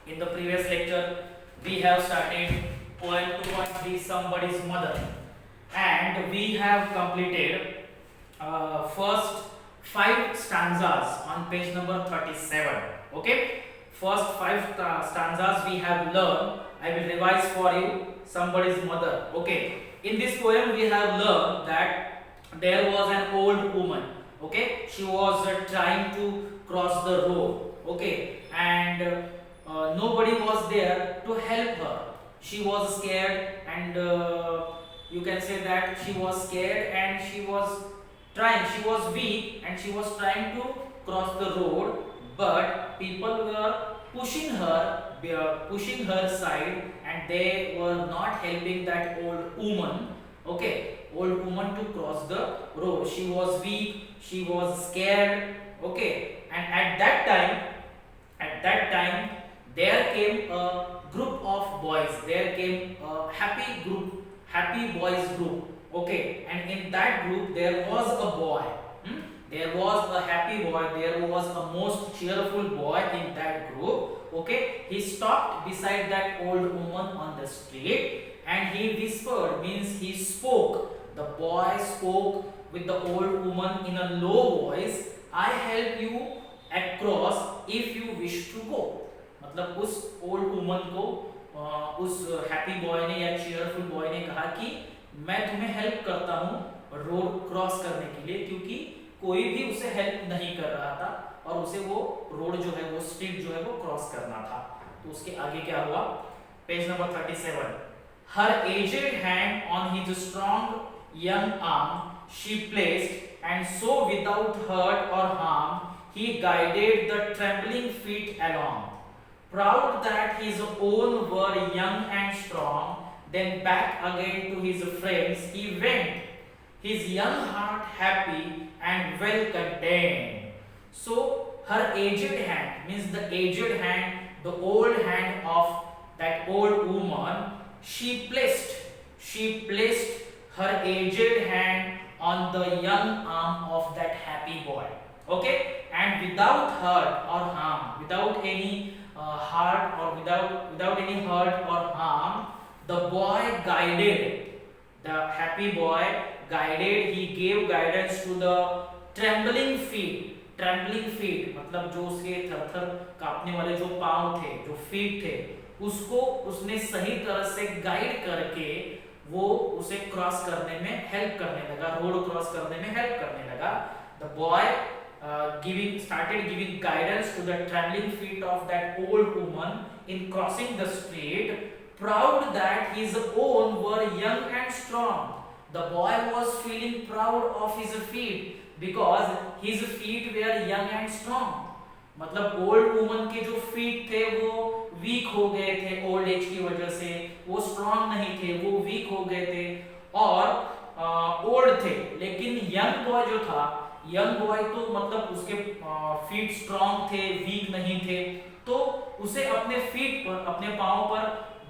In the previous lecture, we have started poem 2.3 Somebody's Mother, and we have completed first 5 stanzas on page number 37. Okay, first 5 stanzas we have learned. I will revise for you. Somebody's mother. Okay, in this poem we have learned that there was an old woman. Okay, she was trying to cross the road. Okay, and nobody was there to help her. She was scared, and you can say that she was scared and she was trying. She was weak and she was trying to cross the road, but people were pushing her side, and they were not helping that old woman. Okay, old woman to cross the road. She was weak. She was scared. Okay, and at that time there came a group of boys. There came a happy boys group. Okay, and in that group there was a boy. There was a happy boy. There was a most cheerful boy in that group. Okay, he stopped beside that old woman on the street, and he whispered, means he spoke. The boy spoke with the old woman in a low voice. I help you across if you wish to go. मतलब उस old woman को उस happy boy ने या cheerful boy ने कहा कि मैं तुम्हें हेल्प करता हूँ रोड क्रॉस करने के लिए, क्योंकि कोई भी उसे हेल्प नहीं कर रहा था और उसे वो रोड जो है, वो स्ट्रीट जो है, वो क्रॉस करना था. तो उसके आगे क्या हुआ, page number 37. Her aged hand on his strong young arm she placed, and so without hurt or harm he guided the trembling feet along. Proud that his own were young and strong, then back again to his friends he went, his young heart happy and well content. So her aged hand, means the aged hand, the old hand of that old woman, she placed her aged hand on the young arm of that happy boy. Okay, and without hurt or harm, without any hurt or without any hurt or harm, the boy guided, the happy boy guided, he gave guidance to the trembling feet. Trampling feet मतलब जो उसके थर-थर कांपने वाले जो पांव थे, जो feet थे, उसको उसने सही तरह से गाइड करके वो उसे क्रॉस करने में हेल्प करने लगा, रोड क्रॉस करने में हेल्प करने लगा. The boy started giving guidance to the trembling feet of that old woman in crossing the street, proud that his own were young and strong. The boy was feeling proud of his feet because his feet were young and strong. मतलब old woman के जो feet थे वो week हो गए थे old age की वजह से, वो स्ट्रांग नहीं थे, वो वीक हो गए थे और ओल्ड थे. लेकिन यंग बॉय जो था, यंग बॉय तो मतलब उसके फीट स्ट्रांग थे, वीक नहीं थे, तो उसे अपने फीट पर, अपने पांव पर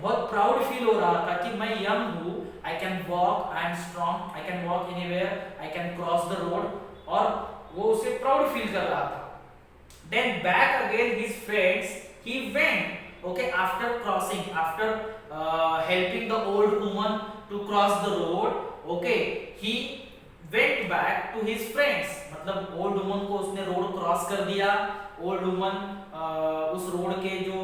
बहुत प्राउड फील हो रहा था कि मैं यंग हूँ, I can walk, I am strong, I can walk anywhere, I can cross the road, और वो उसे प्राउड फील कर रहा था. Then back again his friends he went. Okay, after crossing, after helping the old woman to cross the road, okay, he went back to his friends. मतलब old woman को उसने road cross कर दिया. old woman उस road के जो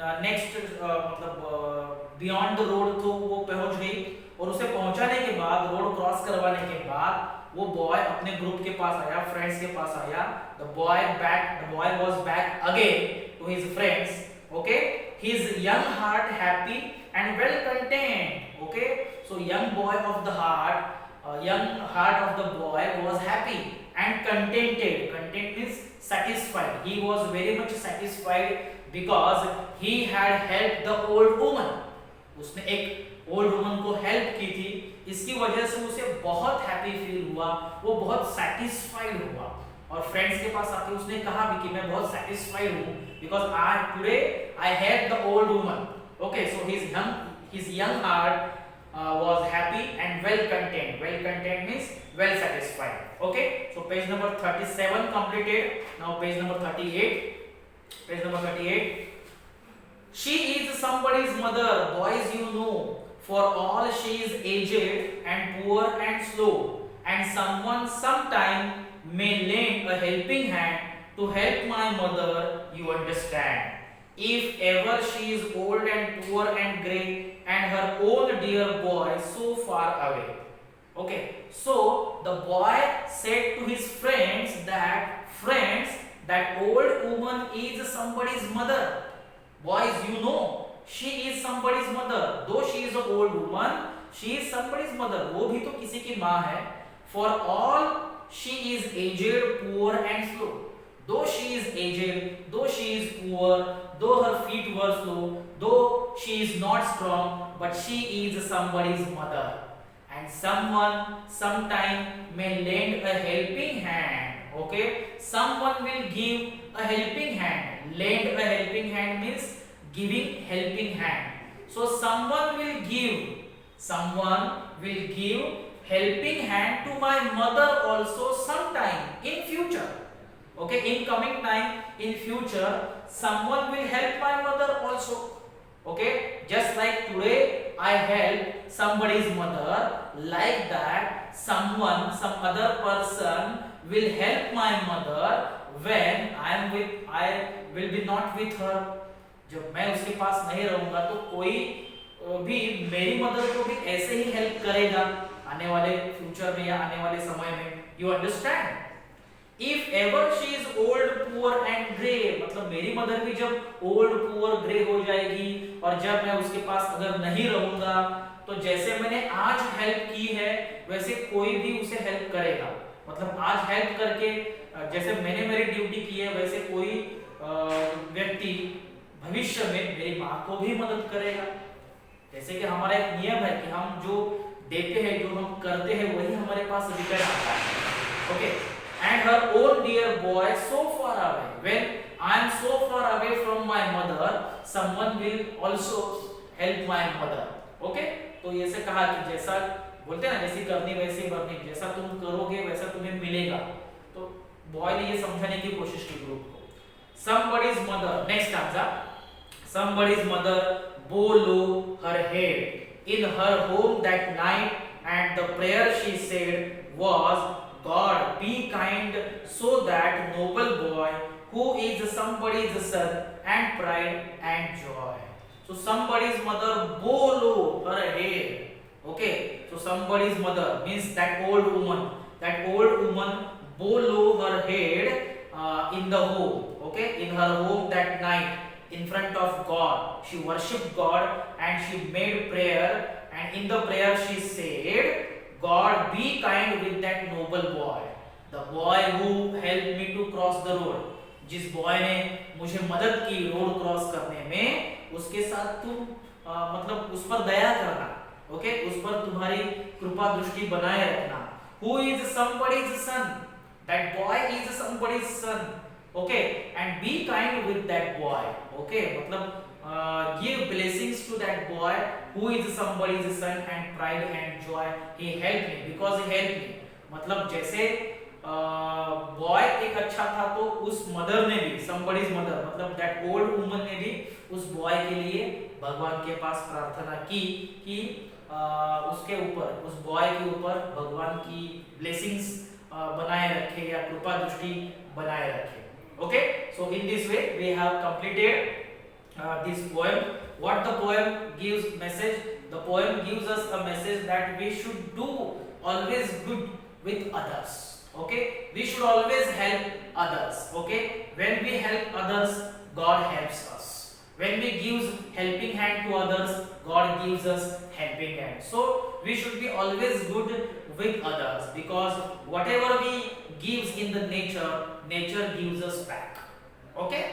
next मतलब beyond the road तो वो पहुंच गई, और उसे पहुंचाने के बाद, रोड क्रॉस करवाने के बाद, वो बॉय अपने ग्रुप के पास आया, फ्रेंड्स के पास आया. The boy was back again to his friends. Okay, his young heart happy and well content. Okay, so young boy of the heart, young heart of the boy was happy and contented. Content means satisfied. He was very much satisfied because he had helped the old woman. उसने एक old woman को help की थी, इसकी वजह से उसे बहुत हैप्पी फील हुआ, वो बहुत सेटिस्फाइड हुआ, और फ्रेंड्स के पास आके उसने कहा भी कि मैं बहुत सेटिस्फाइड हूँ बिकॉज आज today I help the old woman. Okay, so his young heart was happy and well content. Well content means well satisfied. Okay, so page number 37 completed. Now page number 38. Page number 38. She is somebody's mother. Boys, you know, for all she is aged and poor and slow, and someone sometime may lend a helping hand to help my mother, you understand. If ever she is old and poor and grey, and her own dear boy so far away. Okay, so the boy said to his friends that old woman is somebody's mother. Boys, you know, she is somebody's mother. Though she is an old woman, she is somebody's mother. वो भी तो किसी की माँ है. For all she is aged, poor and slow. Though she is aged, though she is poor, though her feet were slow, though she is not strong, but she is somebody's mother. And someone sometime may lend a helping hand. Okay, someone will give a helping hand. Lend a helping hand means giving helping hand. So someone will give helping hand to my mother also sometime in future. Okay, in coming time, in future, someone will help my mother also. Okay, just like today I help somebody's mother, like that some other person will help my mother when I will be not with her. जब मैं उसके पास नहीं रहूंगा तो कोई भी मेरी mother को भी ऐसे ही हेल्प करेगा आने वाले फ्यूचर में या आने वाले समय में. You understand. If ever she is old, poor and grey, मतलब मेरी मदर भी जब old, poor, grey हो जाएगी और जब मैं उसके पास अगर नहीं रहूंगा तो जैसे मैंने आज हेल्प की है वैसे कोई भी उसे हेल्प करेगा. मतलब आज हेल्प करके जैसे मैंने मेरी ड्यूटी की है वैसे कोई व्यक्ति भविष्य में मेरी माँ को भी मदद करेगा. जैसे कि हमारा एक नियम है कि हम जो देते हैं, जो हम करते हैं वही हमारे पास रिटर्न आता है. Okay. And her own dear boy so far away. When I am so far away from my mother, someone will also help my mother. Okay? तो ये से कहा कि जैसा बोलते हैं ना, जैसी करनी वैसी भरनी, जैसा तुम करोगे वैसा तुम्हें मिलेगा. तो बॉय ने ये समझाने की कोशिश की ग्रुप को. Somebody's mother. Next stanza. Somebody's mother bowed low her head in her home that night, and the prayer she said was, God, be kind so that noble boy who is somebody's son and pride and joy. So somebody's mother bowed low her head. Okay, so somebody's mother means that old woman. That old woman bowed low her head in the home. Okay, in her home that night in front of God. She worshipped God and she made prayer. And in the prayer she said, God, be kind with that noble boy, the boy who helped me to cross the road. जिस boy ने मुझे मदद की road cross करने में, उसके साथ तुम मतलब उस पर दया करना. ओके, उस पर तुम्हारी कृपा दृष्टि बनाए रखना. Who is somebody's son? That boy is somebody's son. Okay, and be kind with that boy. Okay, मतलब give blessings to that boy who is somebody's son and pride and joy. He helped me because he helped me. मतलब जैसे boy एक अच्छा था तो उस mother ने भी, somebody's mother मतलब that old woman ने भी उस बॉय के लिए भगवान के पास प्रार्थना की कि उसके ऊपर, उस बॉय के ऊपर भगवान की ब्लेसिंग्स बनाए रखे या कृपा दृष्टि बनाए रखे. Okay, so in this way we have completed this poem. What the poem gives message? The poem gives us a message that we should do always good with others. Okay, we should always help others. Okay, when we help others, God helps us. When we give helping hand to others, God gives us helping hand. So we should be always good with others, because whatever we gives in the nature, nature gives us back. Okay.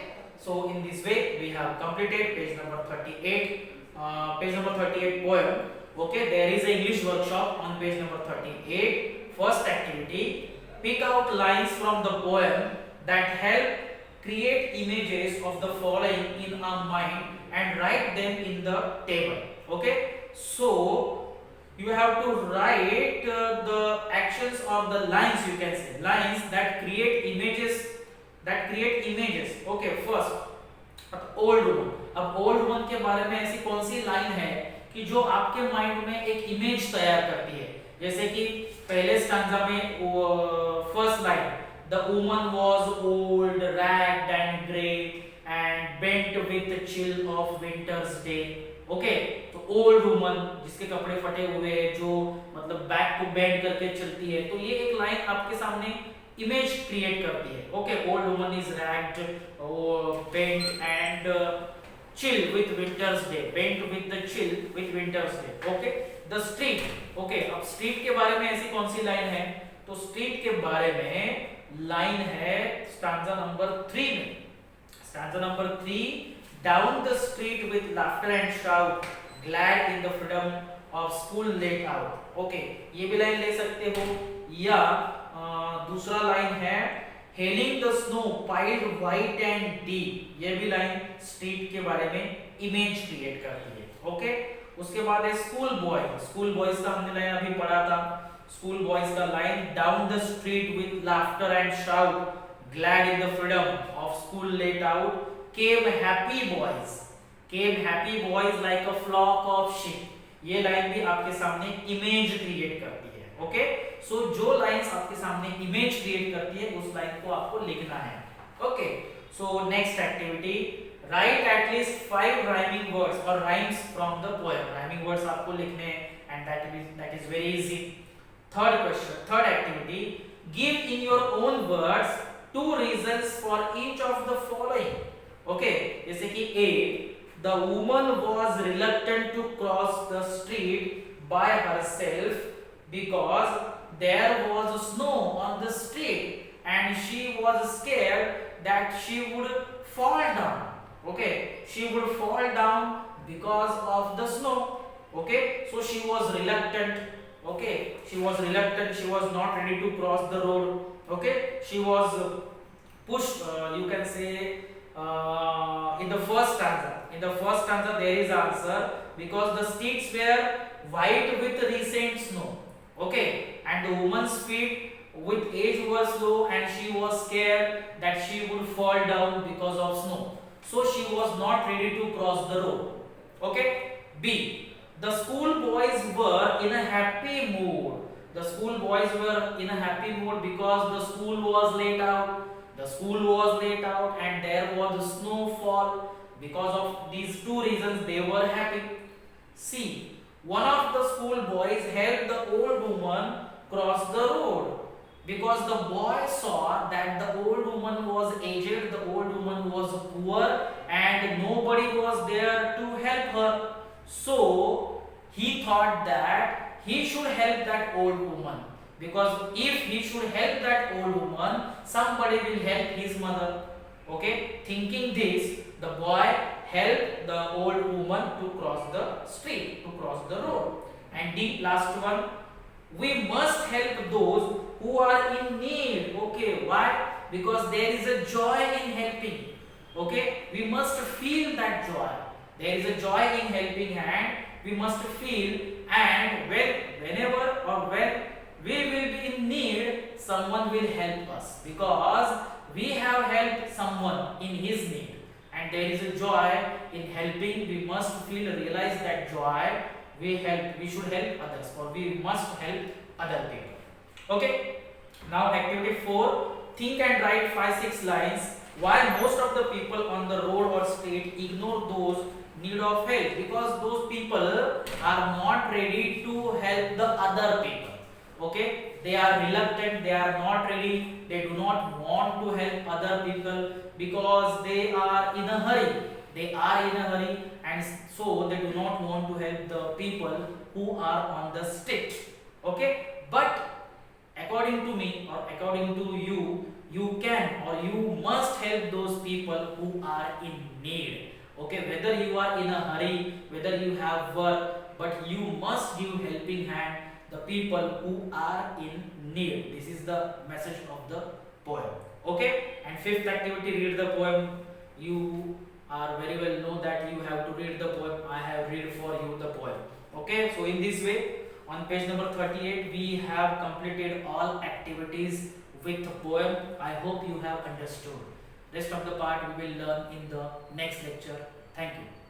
So in this way we have completed page number 38. Page number 38 poem. Okay, there is a English workshop on page number 38. First activity: pick out lines from the poem that help create images of the following in our mind and write them in the table. Okay, so you have to write the actions of the lines. You can say lines that create images. Okay, first, old woman. अब old woman के बारे में ऐसी कौन सी line है कि जो आपके माइंड में एक इमेज तैयार करती है? जैसे कि पहले स्टैंजा में first line, the woman was old, ragged and grey and bent with the chill of winters day. Okay, तो ओल्ड वुमन जिसके कपड़े फटे हुए हैं, जो मतलब बैक को बेंड करके चलती है, तो ये एक लाइन आपके सामने इमेज क्रिएट करती है। Okay, old woman is ragged, bent and chill with winter's day, bent with the chill with winter's day. Okay, the street. Okay, अब street के बारे में ऐसी कौन सी लाइन है? तो street के बारे में लाइन है स्टैंजा नंबर 3 में। Stanza number 3, down the street with laughter and shout, glad in the freedom of school let out. Okay, ये भी लाइन ले सकते हो, या दूसरा लाइन है Hailing the snow piled white and deep, ये भी लाइन स्ट्रीट के बारे में इमेज क्रिएट करती है। ओके, उसके बाद है स्कूल बॉय। स्कूल बॉयज का हमने लाइन अभी पढ़ा था। स्कूल बॉयज का line, down the street with laughter and shout, glad in the freedom of school let out, came happy boys, came happy boys like a flock of sheep. ये line भी आपके सामने image create करती है। Okay, सो जो lines आपके सामने image create करती है उस लाइन को आपको लिखना है। Okay, so next activity, write at least 5 rhyming words और rhymes from the poem. Rhyming words आपको लिखने हैं and that is very easy. Third question, third activity, give in your own words 2 reasons for each of the following. Okay, जैसे कि A, the woman was reluctant to cross the street by herself because there was snow on the street and she was scared that she would fall down. Okay, she would fall down because of the snow. Okay, so she was reluctant. Okay, she was reluctant, she was not ready to cross the road. Okay, she was pushed, you can say, in the first stanza. In the first stanza there is answer, because the streets were white with recent snow. Okay, and the woman's feet with age were slow and she was scared that she would fall down because of snow, so she was not ready to cross the road. Okay, B, the school boys were in a happy mood. The school boys were in a happy mood because the school was let out. The school was let out and there was snowfall. Because of these 2 reasons they were happy. C, one of the school boys helped the old woman cross the road because the boy saw that the old woman was aged, the old woman was poor and nobody was there to help her. So he thought that he should help that old woman, because if he should help that old woman, somebody will help his mother. Okay, thinking this, the boy help the old woman to cross the street, to cross the road. And the last one, we must help those who are in need. Okay, why? Because there is a joy in helping. Okay, we must feel that joy. There is a joy in helping and we must feel, and whenever or when we will be in need, someone will help us, because we have helped someone in his need. And there is a joy in helping. We must feel, realize that joy. We should help others, or we must help other people. Okay, now activity 4, think and write 5-6 lines why most of the people on the road or street ignore those need of help. Because those people are not ready to help the other people. Okay, they are reluctant, they are not ready, they do not want to help other people because they are in a hurry. They are in a hurry and so they do not want to help the people who are on the street. Okay, but according to me or according to you, you can or you must help those people who are in need. Okay, whether you are in a hurry, whether you have work, but you must give helping hand the people who are in need. This is the message of the poem. Okay, and 5th activity, read the poem. You are very well know that you have to read the poem. I have read for you the poem. Okay, so in this way, on page number 38 we have completed all activities with the poem. I hope you have understood. Rest of the part we will learn in the next lecture. Thank you.